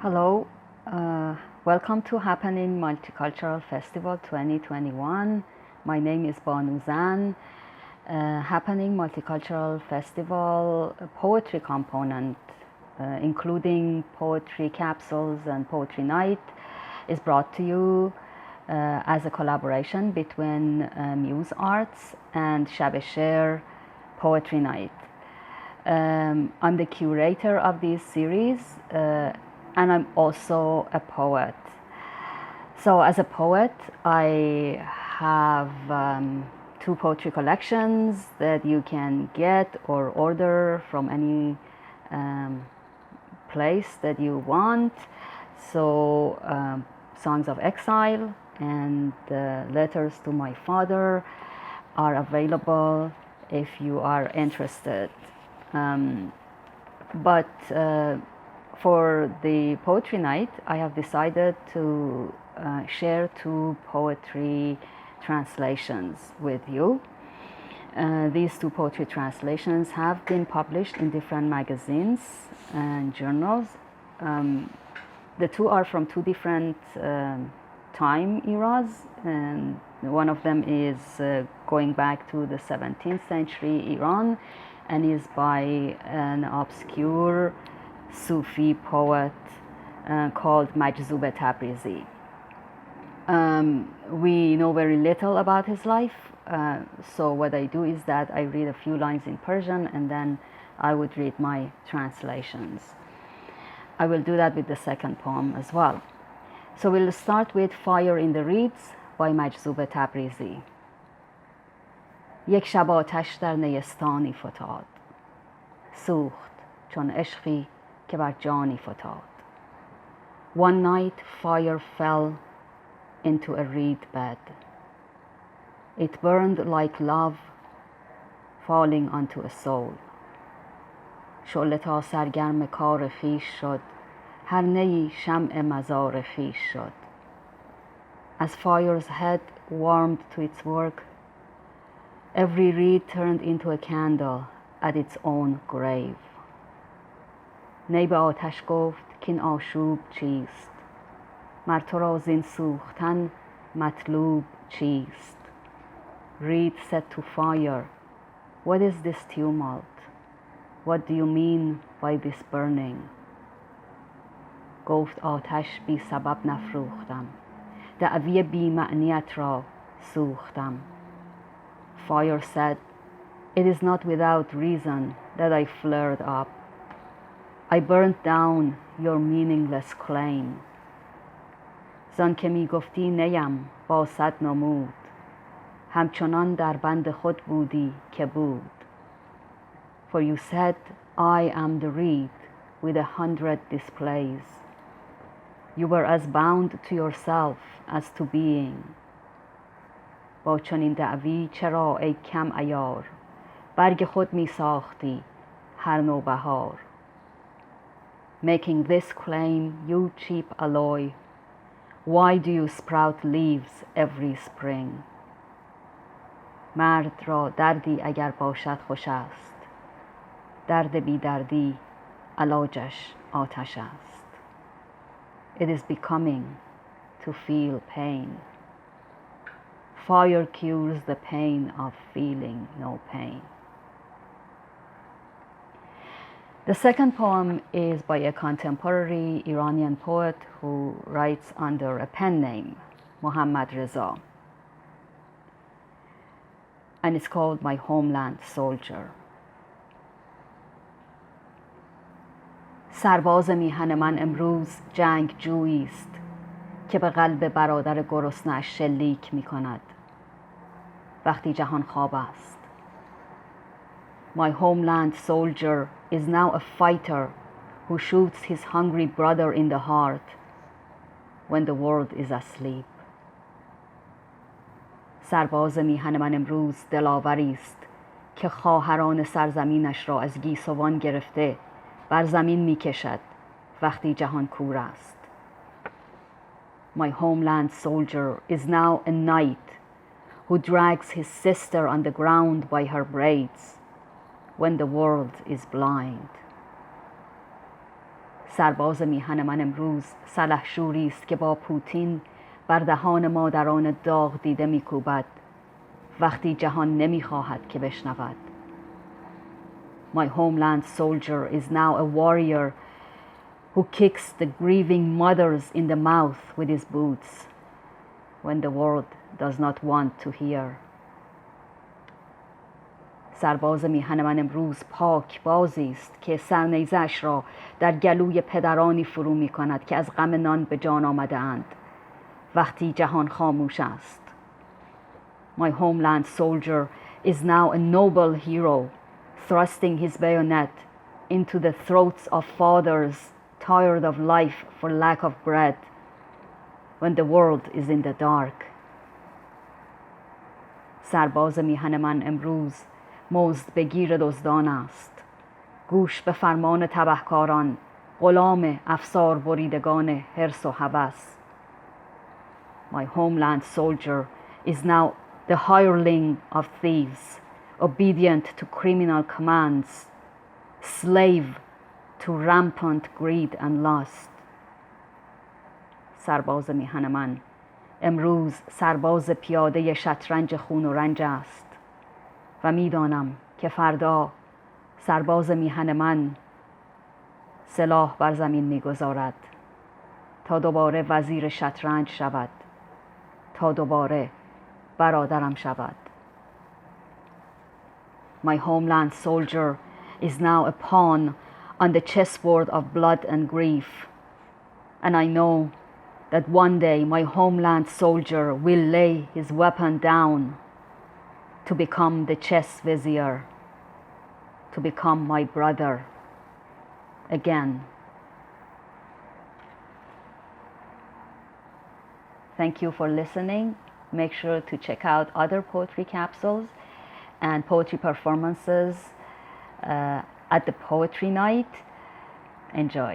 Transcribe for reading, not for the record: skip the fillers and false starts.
Hello, welcome to Happening Multicultural Festival 2021. My name is Bänoo Zan. Happening Multicultural Festival poetry component, including poetry capsules and poetry night, is brought to you as a collaboration between Muse Arts and Shab-e She'r poetry night. I'm the curator of this series, and I'm also a poet. So as a poet, I have two poetry collections that you can get or order from any place that you want. So Songs of Exile and Letters to My Father are available if you are interested. But for the poetry night, I have decided to share two poetry translations with you. These two poetry translations have been published in different magazines and journals. The two are from two different time eras, and one of them is going back to the 17th century Iran and is by an obscure Sufi poet called Majzub Tabrizi. We know very little about his life, so what I do is that I read a few lines in Persian and then I would read my translations. I will do that with the second poem as well. So we'll start with Fire in the Reeds by Majzub Tabrizi. یک شب آتش در نیستانی فتاد، سوخت چون عشقی که بر جانی فتاد. One night fire fell into a reed bed. It burned like love falling onto a soul. شعله تا سرگرم کار خویش شد، هر نیی شمع مزار خویش شد. As fire's head warmed to its work, every reed turned into a candle at its own grave. نی به آتش گفت کین آشوب چیست؟ مر تو را زین سوختن مطلوب چیست؟ Reed said to fire, what is this tumult? What do you mean by this burning? گفت آتش بی سبب نفروختم، دعوی بی معنیت را سوختم. Fire said, it is not without reason that I flared up. I burnt down your meaningless claim. زان که می گفتی نیم با صد نمود، همچنان در بند خود بودی که بود. For you said, I am the reed with 100 displays. You were as bound to yourself as to being. با چنین دعوی چرا ای کم عیار، برگ خود می ساختی هر نوبهار. Making this claim, you cheap alloy, why do you sprout leaves every spring? مرد را دردی اگر باشد خوش است، درد بی دردی علاجش آتش است. It is becoming to feel pain. Fire cures the pain of feeling no pain. The second poem is by a contemporary Iranian poet who writes under a pen name, Muhammad Reza, and it's called My Homeland Soldier. سرباز میهن من امروز جنگ جویی است که به قلب برادر گرسنه‌اش شلیک می کند وقتی جهان خواب است. My homeland soldier is now a fighter who shoots his hungry brother in the heart when the world is asleep. سرباز میهن من امروز دلاوری است که خواهران سرزمینش را از گیسوان گرفته بر زمین می کشد وقتی جهان کور است. My homeland soldier is now a knight who drags his sister on the ground by her braids when the world is blind. سرباز میهن من امروز سلحشوری است که با پوتین بر دهان مادران داغ دیده میکوبد وقتی جهان نمیخواهد که بشنود. My homeland soldier is now a warrior who kicks the grieving mothers in the mouth with his boots when the world does not want to hear. سرباز میهن من امروز پاک بازی است که سرنیزش را در گلوی پدرانی فرو می کند که از غم نان به جان آمده اند وقتی جهان خاموش است. My homeland soldier is now a noble hero thrusting his bayonet into the throats of fathers tired of life for lack of bread when the world is in the dark. سرباز میهن من امروز مزد به گیر دزدان است. گوش به فرمان تبهکاران، غلام افسار بریدگان حرص و هوس. My homeland soldier is now the hireling of thieves, obedient to criminal commands, slave to rampant greed and lust. سرباز میهن من امروز سرباز پیاده شطرنج خون و رنج است و میدانم که فردا سرباز میهن من سلاح بر زمین میگذارد تا دوباره وزیر شطرنج شود، تا دوباره برادرم شود. My homeland soldier is now a pawn on the chessboard of blood and grief, and I know that one day my homeland soldier will lay his weapon down to become the chess vizier, to become my brother again. Thank you for listening. Make sure to check out other poetry capsules and poetry performances at the poetry night. Enjoy.